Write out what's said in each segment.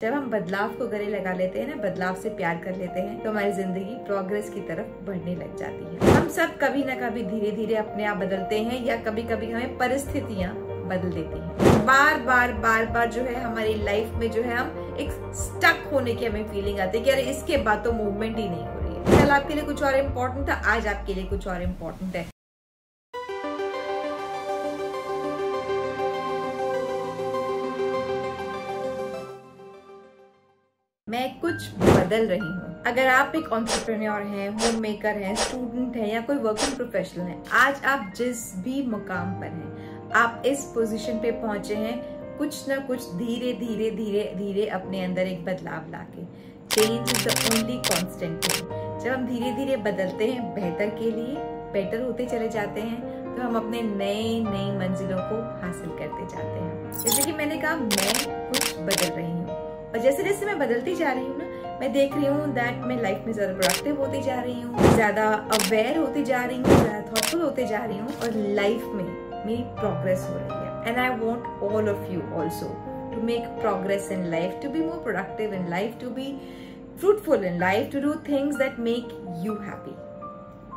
जब हम बदलाव को गले लगा लेते हैं ना, बदलाव से प्यार कर लेते हैं, तो हमारी जिंदगी प्रोग्रेस की तरफ बढ़ने लग जाती है। हम सब कभी ना कभी धीरे धीरे अपने आप बदलते हैं या कभी कभी हमें परिस्थितियां बदल देती हैं। बार बार जो है हमारी लाइफ में जो है हम एक स्टक होने की हमें फीलिंग आती है कि अरे इसके बाद तो मूवमेंट ही नहीं हो रही है। कल आपके लिए कुछ और इम्पोर्टेंट था, आज आपके लिए कुछ और इम्पोर्टेंट है। मैं कुछ बदल रही हूँ। अगर आप एक एंटरप्रेन्योर हैं, होम मेकर हैं, स्टूडेंट हैं या कोई वर्किंग प्रोफेशनल है, आज आप जिस भी मुकाम पर हैं, आप इस पोजीशन पे पहुंचे हैं कुछ ना कुछ धीरे धीरे धीरे धीरे अपने अंदर एक बदलाव लाके। Change is the only constant thing. जब हम धीरे धीरे बदलते हैं बेहतर के लिए, बेटर होते चले जाते हैं, तो हम अपने नई मंजिलों को हासिल करते जाते हैं। जैसे कि मैंने कहा, मैं कुछ बदल रही हूँ और जैसे जैसे मैं बदलती जा रही हूँ ना, मैं देख रही हूँ दैट मैं लाइफ में ज्यादा प्रोडक्टिव होती जा रही हूँ, ज्यादा अवेयर होती जा रही हूँ, ज्यादा थॉटफुल होते जा रही हूँ और लाइफ में मेरी प्रोग्रेस हो रही है। And I want all of you also to make progress in life, to be more productive in life, to be fruitful in life, to do things that make you happy,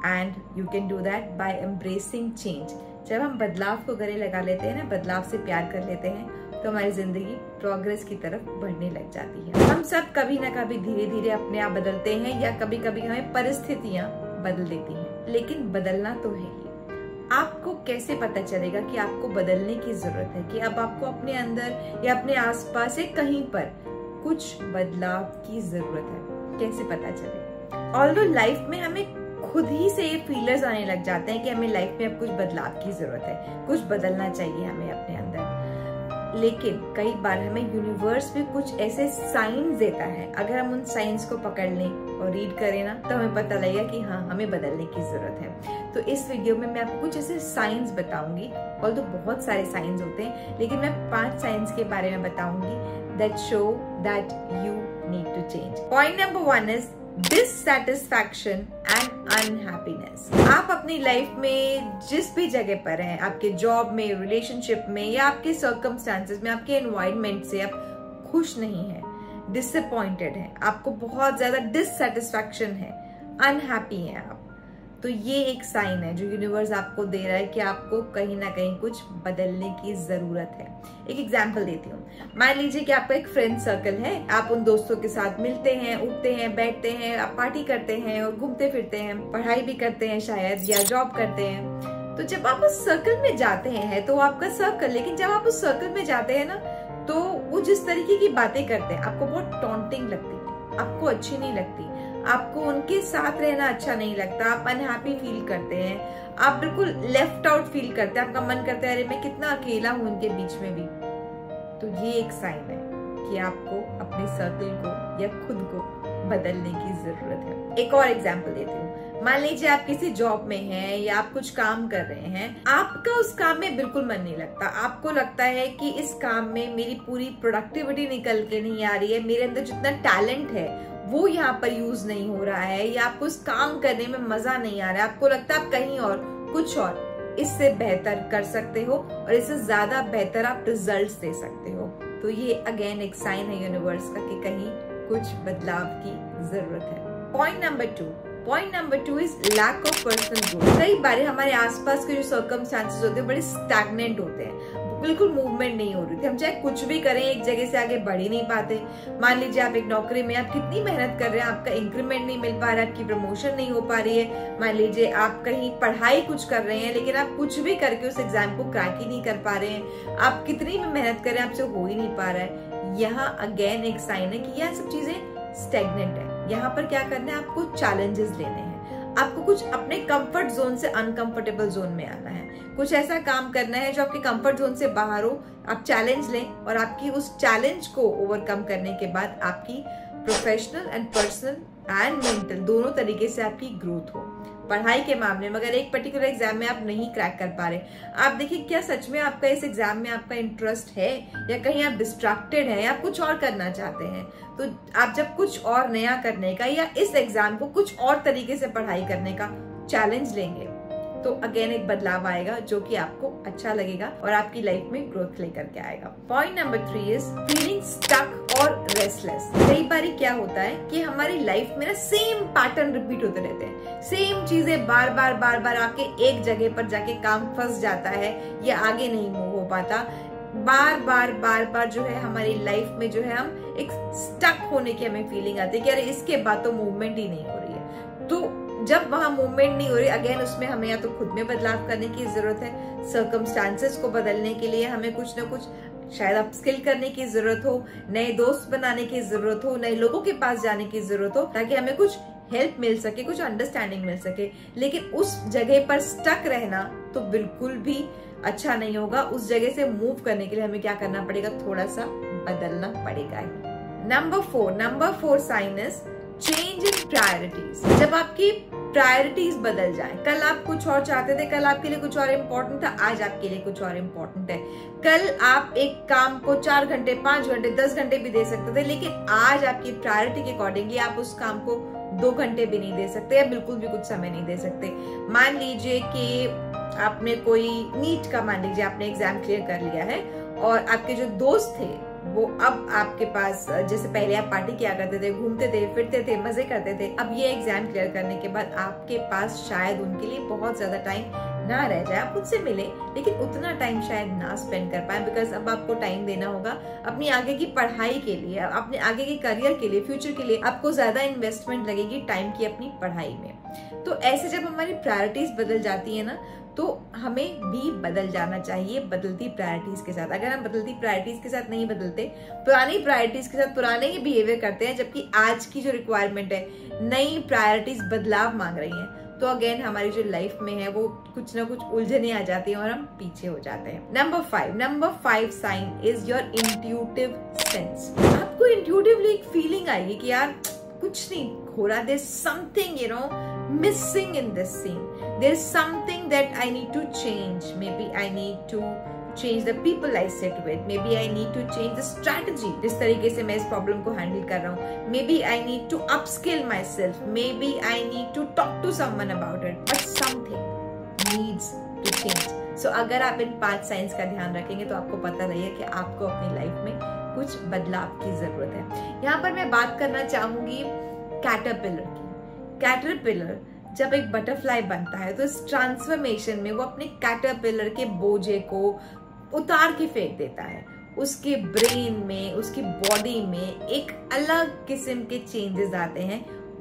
and you can do that by embracing change. जब हम बदलाव को गले लगा लेते हैं ना, बदलाव से प्यार कर लेते हैं, तो हमारी जिंदगी प्रोग्रेस की तरफ बढ़ने लग जाती है। हम सब कभी ना कभी धीरे धीरे अपने आप बदलते हैं या कभी कभी हमें परिस्थितियां बदल देती हैं, लेकिन बदलना तो है ही। आपको कैसे पता चलेगा कि आपको बदलने की जरूरत है, कि अब आपको अपने अंदर या अपने आसपास से कहीं पर कुछ बदलाव की जरूरत है? कैसे पता चले? ऑल्दो लाइफ में हमें खुद ही से ये फीलर्स आने लग जाते हैं कि हमें लाइफ में अब कुछ बदलाव की जरूरत है, कुछ बदलना चाहिए हमें अपने अंदर। लेकिन कई बार हमें यूनिवर्स भी कुछ ऐसे साइंस देता है, अगर हम उन साइंस को पकड़ लें और रीड करें ना, तो हमें पता लगेगा कि हाँ, हमें बदलने की जरूरत है। तो इस वीडियो में मैं आपको कुछ ऐसे साइंस बताऊंगी, ऑल्दो बहुत सारे साइंस होते हैं, लेकिन मैं 5 साइंस के बारे में बताऊंगी that show that you need to change. Point number 1 is dissatisfaction and unhappiness. आप अपनी लाइफ में जिस भी जगह पर हैं, आपके जॉब में, रिलेशनशिप में या आपके सर्कमस्टांसेस में, आपके एनवायरनमेंट से आप खुश नहीं हैं, डिसअपॉइंटेड हैं, आपको बहुत ज्यादा डिससेटिस्फैक्शन है, अनहैप्पी हैं आप, तो ये एक साइन है जो यूनिवर्स आपको दे रहा है कि आपको कहीं ना कहीं कुछ बदलने की जरूरत है। एक एग्जांपल देती हूँ। मान लीजिए कि आपका एक फ्रेंड सर्कल है, आप उन दोस्तों के साथ मिलते हैं, उठते हैं, बैठते हैं, आप पार्टी करते हैं और घूमते फिरते हैं, पढ़ाई भी करते हैं शायद, या जॉब करते हैं। तो जब आप उस सर्कल में जाते हैं तो आपका सर्कल, लेकिन जब आप उस सर्कल में जाते हैं ना, तो वो जिस तरीके की बातें करते हैं आपको बहुत टॉन्टिंग लगती है, आपको अच्छी नहीं लगती, आपको उनके साथ रहना अच्छा नहीं लगता, आप अनहैप्पी फील करते हैं, आप बिल्कुल लेफ्ट आउट फील करते हैं, आपका मन करता है अरे मैं कितना अकेला हूं इनके बीच में भी। तो ये एक साइन है कि आपको अपने सर्कल को या खुद को बदलने की जरूरत है। एक और एग्जांपल देती हूँ। मान लीजिए आप किसी जॉब में हैं या आप कुछ काम कर रहे हैं, आपका उस काम में बिल्कुल मन नहीं लगता, आपको लगता है कि इस काम में मेरी पूरी प्रोडक्टिविटी निकल के नहीं आ रही है, मेरे अंदर जितना टैलेंट है वो यहाँ पर यूज नहीं हो रहा है, या आपको उस काम करने में मजा नहीं आ रहा है, आपको लगता है आप कहीं और कुछ और इससे बेहतर कर सकते हो और इससे ज्यादा बेहतर आप रिजल्ट्स दे सकते हो। तो ये अगेन एक साइन है यूनिवर्स का कि कहीं कुछ बदलाव की जरूरत है। Point number 2 is lack of personal growth. कई बार हमारे आसपास के जो सर्कमस्टांसेस होते हैं बड़े स्टैग्नेंट होते हैं, बिल्कुल मूवमेंट नहीं हो रही थी, हम चाहे कुछ भी करें एक जगह से आगे बढ़ ही नहीं पाते। मान लीजिए आप एक नौकरी में, आप कितनी मेहनत कर रहे हैं, आपका इंक्रीमेंट नहीं मिल पा रहा है, आपकी प्रमोशन नहीं हो पा रही है। मान लीजिए आप कहीं पढ़ाई कुछ कर रहे हैं, लेकिन आप कुछ भी करके उस एग्जाम को क्रैक ही नहीं कर पा रहे हैं, आप कितनी भी मेहनत कर रहे हैं, आपसे हो ही नहीं पा रहा है। यहाँ अगेन एक साइन है कि यह सब चीजें स्टेगनेंट है। यहाँ पर क्या करना है, आपको चैलेंजेस लेने हैं, आपको कुछ अपने कंफर्ट जोन से अनकंफर्टेबल जोन में आना है, कुछ ऐसा काम करना है जो आपके कंफर्ट जोन से बाहर हो, आप चैलेंज लें और आपकी उस चैलेंज को ओवरकम करने के बाद आपकी professional and personal and mental दोनों तरीके से आपकी ग्रोथ हो। पढ़ाई के मामले में अगर एक पर्टिकुलर एग्जाम में आप नहीं क्रैक कर पा रहे, आप देखिए क्या सच में आपका इस एग्जाम में आपका इंटरेस्ट है या कहीं आप डिस्ट्रैक्टेड हैं या आप कुछ और करना चाहते हैं। तो आप जब कुछ और नया करने का या इस एग्जाम को कुछ और तरीके से पढ़ाई करने का चैलेंज लेंगे, तो अगेन एक बदलाव आएगा जो कि आपको अच्छा लगेगा और आपकी लाइफ में ग्रोथ लेकर के आएगा। Point number 3 is feeling stuck और रेस्टलेस। कई बार क्या होता है कि हमारी लाइफ में ना सेम पैटर्न रिपीट होते रहते हैं, सेम चीजें बार बार आके एक जगह पर जाके काम फंस जाता है या आगे नहीं मूव हो पाता। बार बार जो है हमारी लाइफ में जो है हम एक स्टक होने की हमें फीलिंग आती है कि अरे इसके बाद तो मूवमेंट ही नहीं हो रही है। तो जब वहां मूवमेंट नहीं हो रही, अगेन उसमें हमें या तो खुद में बदलाव करने की जरूरत है, सर्कमस्टांसेस को बदलने के लिए हमें कुछ ना कुछ शायद अपस्किल करने की जरूरत हो, नए दोस्त बनाने की जरूरत हो, नए लोगों के पास जाने की जरूरत हो, ताकि हमें कुछ हेल्प मिल सके, कुछ अंडरस्टैंडिंग मिल सके। लेकिन उस जगह पर स्टक रहना तो बिल्कुल भी अच्छा नहीं होगा। उस जगह से मूव करने के लिए हमें क्या करना पड़ेगा, थोड़ा सा बदलना पड़ेगा। Number 4 sign is change in priorities. जब आपकी प्रायोरिटीज बदल जाए, कल आप कुछ और चाहते थे, कल आपके लिए कुछ और इम्पोर्टेंट था, आज आपके लिए कुछ और इम्पोर्टेंट है। कल आप एक काम को 4 घंटे, 5 घंटे, 10 घंटे भी दे सकते थे, लेकिन आज आपकी प्रायोरिटी के अकॉर्डिंगली आप उस काम को 2 घंटे भी नहीं दे सकते या बिल्कुल भी कुछ समय नहीं दे सकते। मान लीजिए कि आपने कोई नीट का, मान लीजिए आपने एग्जाम क्लियर कर लिया है और आपके जो दोस्त थे वो अब आपके पास, जैसे पहले आप पार्टी किया करते थे, घूमते थे, फिरते थे, मजे करते थे, अब ये एग्जाम क्लियर करने के बाद आपके पास शायद उनके लिए बहुत ज्यादा टाइम ना रह जाए। आप उनसे मिले लेकिन उतना टाइम शायद ना स्पेंड कर पाए, बिकॉज अब आपको टाइम देना होगा अपनी आगे की पढ़ाई के लिए, अपने आगे के करियर के लिए, फ्यूचर के लिए आपको ज्यादा इन्वेस्टमेंट लगेगी टाइम की अपनी पढ़ाई में। तो ऐसे जब हमारी प्रायोरिटीज बदल जाती है ना, तो हमें भी बदल जाना चाहिए बदलती प्रायोरिटीज के साथ। अगर हम बदलती प्रायोरिटीज के साथ नहीं बदलते, पुरानी प्रायोरिटीज के साथ पुराने ही बिहेवियर करते हैं, जबकि आज की जो रिक्वायरमेंट है, नई प्रायोरिटीज बदलाव मांग रही हैं, तो अगेन हमारी जो लाइफ में है वो कुछ ना कुछ उलझने आ जाती हैं और हम पीछे हो जाते हैं। Number 5 sign is your intuitive sense. आपको इंट्यूटिवली एक फीलिंग आएगी कि यार कुछ नहीं हो रहा, there is something missing in this scene. There is something that I need to change. Maybe I need to change the people I sit with. Maybe I need to change the strategy. जिस तरीके से मैं इस problem को handle कर रहा हूँ. Maybe I need to upskill myself. Maybe I need to talk to someone about it. But something needs to change. So अगर आप इन 5 साइंस का ध्यान रखेंगे तो आपको पता रहेगा कि आपको अपनी लाइफ में कुछ बदलाव की जरूरत है। यहाँ पर मैं बात करना चाहूंगी कैटरपिलर की। कैटरपिलर जब एक बटरफ्लाई बनता है तो इस ट्रांसफॉर्मेशन में वो अपने कैटरपिलर के बोझे को उतार के फेंक देता है। उसके ब्रेन में, उसकी बॉडी में एक अलग किस्म के चेंजेस आते हैं।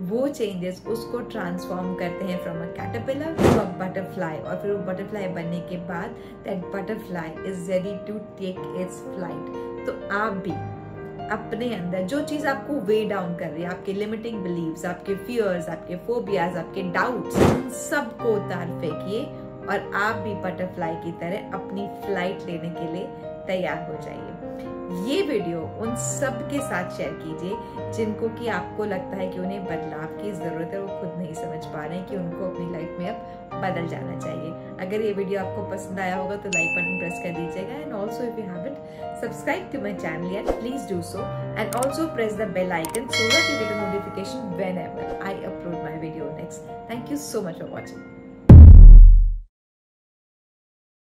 वो चेंजेस उसको ट्रांसफॉर्म करते हैं from a caterpillar to a butterfly, और फिर वो बटरफ्लाई बनने के बाद that butterfly is ready to take its flight. तो आप भी अपने अंदर जो चीज आपको वे डाउन कर रही है, आपके लिमिटिंग बिलीव्स, आपके फियर्स, आपके फोबियाज, आपके डाउट्स, उन सबको उतार फेंकिए और आप भी बटरफ्लाई की तरह अपनी फ्लाइट लेने के लिए तैयार हो जाइए। ये वीडियो उन सब के साथ शेयर कीजिए जिनको कि आपको लगता है कि उन्हें बदलाव की जरूरत है, वो खुद नहीं समझ पा रहे हैं कि उनको अपनी लाइफ में अब बदल जाना चाहिए। अगर ये वीडियो आपको पसंद आया होगा तो लाइक बटन प्रेस कर दीजिएगा, and also if you haven't subscribe to my channel yet, please do so, and also press the bell icon so that you get a notification whenever I upload my video next. Thank you so much for watching.